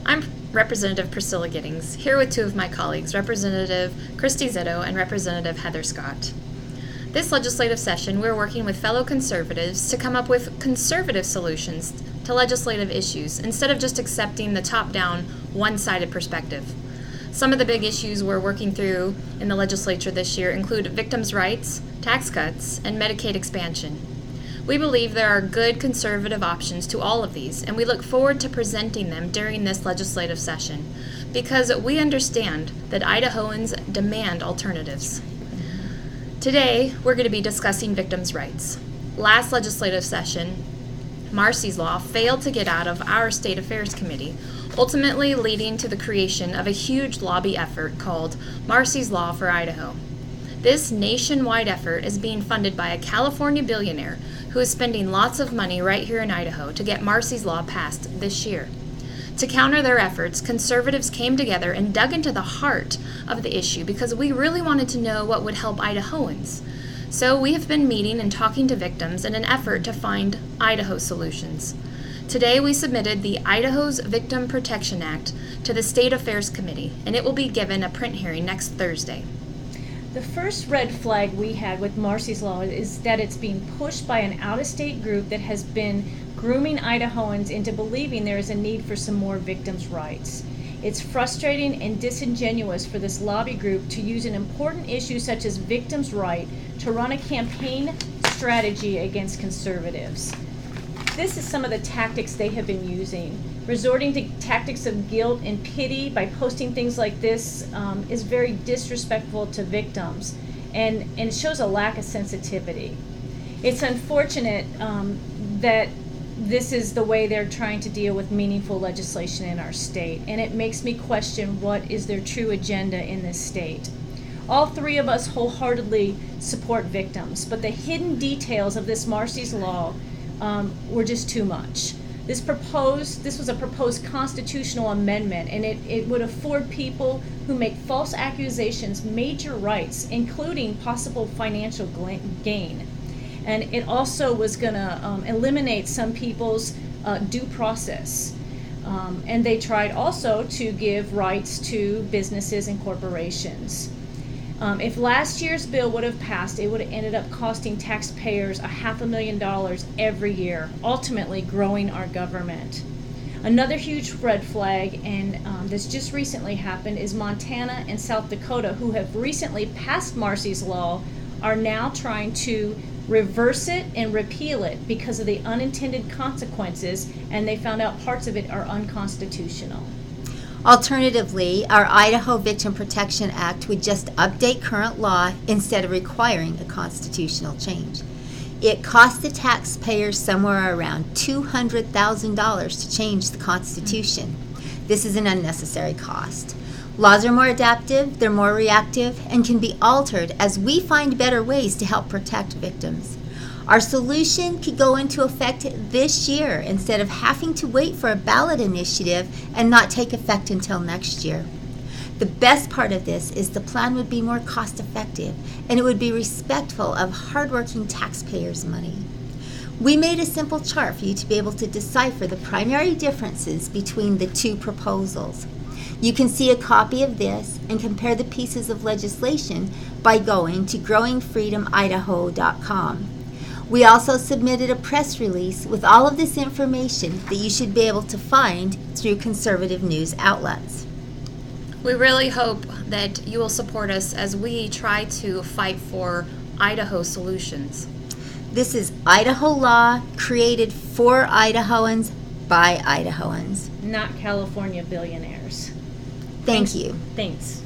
I'm Representative Priscilla Giddings, here with two of my colleagues, Representative Christy Zito and Representative Heather Scott. This legislative session, we're working with fellow conservatives to come up with conservative solutions to legislative issues instead of just accepting the top-down, one-sided perspective. Some of the big issues we're working through in the legislature this year include victims' rights, tax cuts, and Medicaid expansion. We believe there are good conservative options to all of these, and we look forward to presenting them during this legislative session because we understand that Idahoans demand alternatives. Today, we're going to be discussing victims' rights. Last legislative session, Marsy's law failed to get out of our State Affairs Committee, ultimately leading to the creation of a huge lobby effort called Marsy's Law for Idaho. This nationwide effort is being funded by a California billionaire who is spending lots of money right here in Idaho to get Marsy's Law passed this year. To counter their efforts, conservatives came together and dug into the heart of the issue because we really wanted to know what would help Idahoans. So we have been meeting and talking to victims in an effort to find Idaho solutions. Today we submitted the Idaho's Victim Protection Act to the State Affairs Committee, and it will be given a print hearing next Thursday. The first red flag we had with Marsy's Law is that it's being pushed by an out-of-state group that has been grooming Idahoans into believing there is a need for some more victims' rights. It's frustrating and disingenuous for this lobby group to use an important issue such as victims' right to run a campaign strategy against conservatives. This is some of the tactics they have been using. Resorting to tactics of guilt and pity by posting things like this is very disrespectful to victims and shows a lack of sensitivity. It's unfortunate that this is the way they're trying to deal with meaningful legislation in our state, and it makes me question what is their true agenda in this state. All three of us wholeheartedly support victims, but the hidden details of this Marsy's Law were just too much. This was a proposed constitutional amendment, and it would afford people who make false accusations major rights, including possible financial gain. And it also was going to eliminate some people's due process. And they tried also to give rights to businesses and corporations. If last year's bill would have passed, it would have ended up costing taxpayers $500,000 every year, ultimately growing our government. Another huge red flag, and this just recently happened, is Montana and South Dakota, who have recently passed Marsy's Law, are now trying to reverse it and repeal it because of the unintended consequences, and they found out parts of it are unconstitutional. Alternatively, our Idaho Victim Protection Act would just update current law instead of requiring a constitutional change. It costs the taxpayers somewhere around $200,000 to change the Constitution. This is an unnecessary cost. Laws are more adaptive, they're more reactive, and can be altered as we find better ways to help protect victims. Our solution could go into effect this year instead of having to wait for a ballot initiative and not take effect until next year. The best part of this is the plan would be more cost-effective, and it would be respectful of hardworking taxpayers' money. We made a simple chart for you to be able to decipher the primary differences between the two proposals. You can see a copy of this and compare the pieces of legislation by going to growingfreedomidaho.com. We also submitted a press release with all of this information that you should be able to find through conservative news outlets. We really hope that you will support us as we try to fight for Idaho solutions. This is Idaho law created for Idahoans by Idahoans. Not California billionaires. Thank you. Thanks.